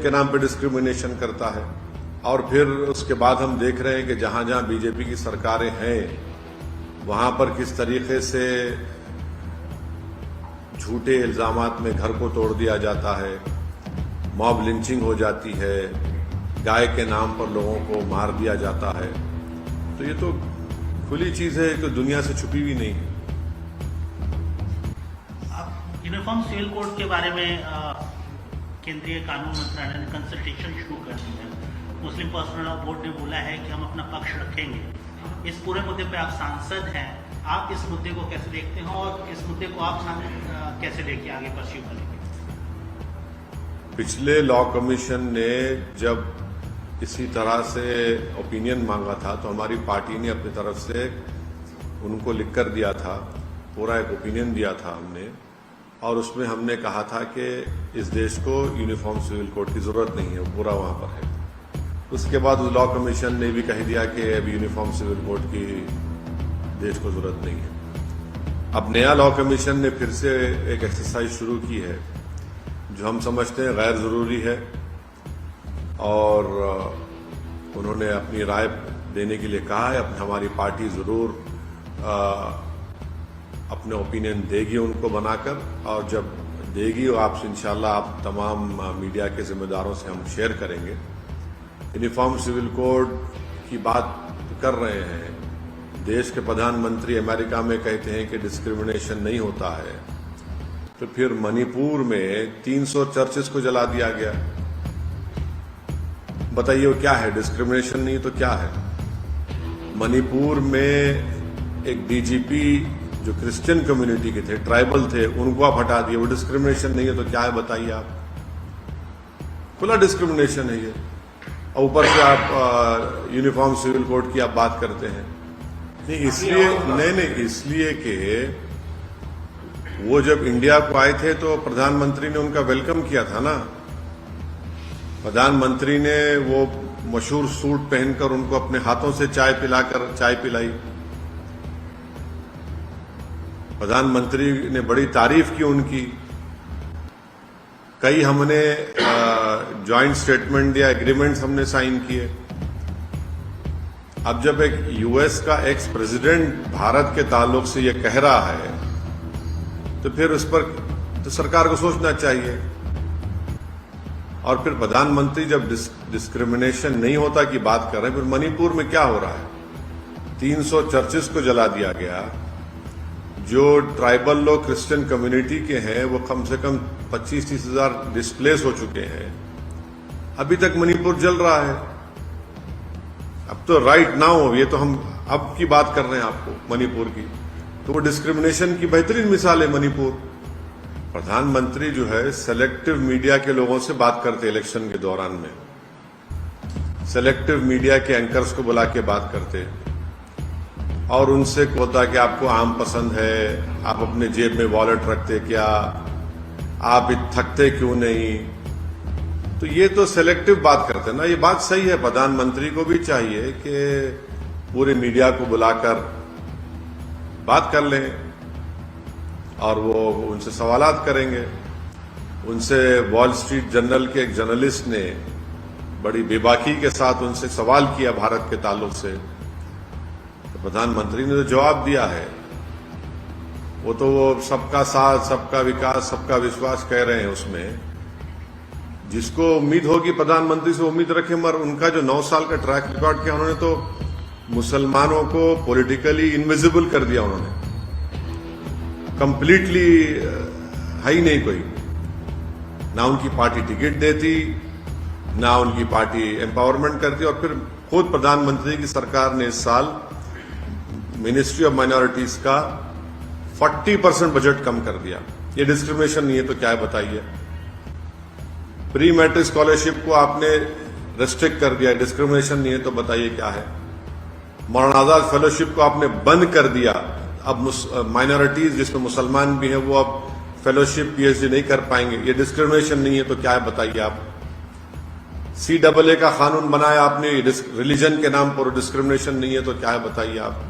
के नाम पे डिस्क्रिमिनेशन करता है। और फिर उसके बाद हम देख रहे हैं कि जहां जहां बीजेपी की सरकारें हैं वहां पर किस तरीके से झूठे इल्जामात में घर को तोड़ दिया जाता है, मॉब लिंचिंग हो जाती है, गाय के नाम पर लोगों को मार दिया जाता है। तो ये तो खुली चीज है, तो दुनिया से छुपी हुई नहीं है। आप यूनिफॉर्म सिविल कोड के बारे में केंद्रीय कानून मंत्रालय ने कंसल्टेशन शुरू कर दी है। मुस्लिम पर्सनल लॉ बोर्ड ने बोला है कि हम अपना पक्ष रखेंगे। इस पूरे मुद्दे पे आप सांसद हैं, आप इस मुद्दे को कैसे देखते हैं और इस मुद्दे को आप कैसे लेके आगे परस्यू करेंगे? पिछले लॉ कमीशन ने जब इसी तरह से ओपिनियन मांगा था तो हमारी पार्टी ने अपनी तरफ से उनको लिख कर दिया था, पूरा एक ओपिनियन दिया था हमने, और उसमें हमने कहा था कि इस देश को यूनिफॉर्म सिविल कोड की जरूरत नहीं है, वो पूरा वहां पर है। उसके बाद उस लॉ कमीशन ने भी कह दिया कि अब यूनिफॉर्म सिविल कोड की देश को जरूरत नहीं है। अब नया लॉ कमीशन ने फिर से एक एक्सरसाइज शुरू की है जो हम समझते हैं गैर जरूरी है, और उन्होंने अपनी राय देने के लिए कहा है। हमारी पार्टी जरूर अपने ओपिनियन देगी उनको बनाकर, और जब देगी आपसे इंशाल्लाह आप तमाम मीडिया के जिम्मेदारों से हम शेयर करेंगे। यूनिफॉर्म सिविल कोड की बात कर रहे हैं, देश के प्रधानमंत्री अमेरिका में कहते हैं कि डिस्क्रिमिनेशन नहीं होता है, तो फिर मणिपुर में 300 चर्चेस को जला दिया गया। बताइए वो क्या है? डिस्क्रिमिनेशन नहीं तो क्या है? मणिपुर में एक डीजीपी जो क्रिश्चियन कम्युनिटी के थे, ट्राइबल थे, उनको आप हटा दिए, वो डिस्क्रिमिनेशन नहीं है तो क्या है? बताइए आप। खुला डिस्क्रिमिनेशन है ये, और ऊपर से आप यूनिफॉर्म सिविल कोड की आप बात करते हैं। नहीं इसलिए कि वो जब इंडिया को आए थे तो प्रधानमंत्री ने उनका वेलकम किया था ना। प्रधानमंत्री ने वो मशहूर सूट पहनकर उनको अपने हाथों से चाय पिलाई। प्रधानमंत्री ने बड़ी तारीफ की उनकी। कई हमने जॉइंट स्टेटमेंट दिया, एग्रीमेंट्स हमने साइन किए। अब जब एक यूएस का एक्स प्रेसिडेंट भारत के ताल्लुक से ये कह रहा है तो फिर उस पर तो सरकार को सोचना चाहिए। और फिर प्रधानमंत्री जब डिस्क्रिमिनेशन नहीं होता की बात कर रहे हैं, फिर मणिपुर में क्या हो रहा है? 300 चर्चेस को जला दिया गया। जो ट्राइबल लोग क्रिश्चियन कम्युनिटी के हैं वो कम से कम 25-30 हजार डिस्प्लेस हो चुके हैं। अभी तक मणिपुर जल रहा है। अब तो राइट नाउ, ये तो हम अब की बात कर रहे हैं आपको मणिपुर की, तो वो डिस्क्रिमिनेशन की बेहतरीन मिसाल है मणिपुर। प्रधानमंत्री जो है सेलेक्टिव मीडिया के लोगों से बात करते इलेक्शन के दौरान में, सेलेक्टिव मीडिया के एंकर्स को बुला के बात करते और उनसे होता कि आपको आम पसंद है, आप अपने जेब में वॉलेट रखते क्या, आप थकते क्यों नहीं। तो ये तो सेलेक्टिव बात करते हैं ना। ये बात सही है, प्रधानमंत्री को भी चाहिए कि पूरे मीडिया को बुलाकर बात कर लें और वो उनसे सवालात करेंगे। उनसे वॉल स्ट्रीट जर्नल के एक जर्नलिस्ट ने बड़ी बेबाकी के साथ उनसे सवाल किया भारत के ताल्लुक से, तो प्रधानमंत्री ने तो जवाब दिया है। वो तो वो सबका साथ, सबका विकास, सबका विश्वास कह रहे हैं। उसमें जिसको उम्मीद होगी प्रधानमंत्री से उम्मीद रखें, मगर उनका जो 9 साल का ट्रैक रिकॉर्ड किया, उन्होंने तो मुसलमानों को पॉलिटिकली इनविजिबल कर दिया। उन्होंने कंप्लीटली है ही नहीं कोई, ना उनकी पार्टी टिकट देती, ना उनकी पार्टी एम्पावरमेंट करती। और फिर खुद प्रधानमंत्री की सरकार ने इस साल मिनिस्ट्री ऑफ माइनॉरिटीज का 40% बजट कम कर दिया। ये डिस्क्रिमिनेशन नहीं है तो क्या है? बताइए। प्री मैट्रिक स्कॉलरशिप को आपने रेस्ट्रिक्ट कर दिया, डिस्क्रिमिनेशन नहीं है तो बताइए क्या है? मौलाना फेलोशिप को आपने बंद कर दिया। अब माइनॉरिटीज जिसमें मुसलमान भी हैं वो अब फेलोशिप पीएचडी नहीं कर पाएंगे। ये डिस्क्रिमिनेशन नहीं है तो क्या है? बताइए आप। CAA का कानून बनाया आपने, रिलीजन के नाम पर डिस्क्रिमिनेशन नहीं है तो क्या है? बताइए आप।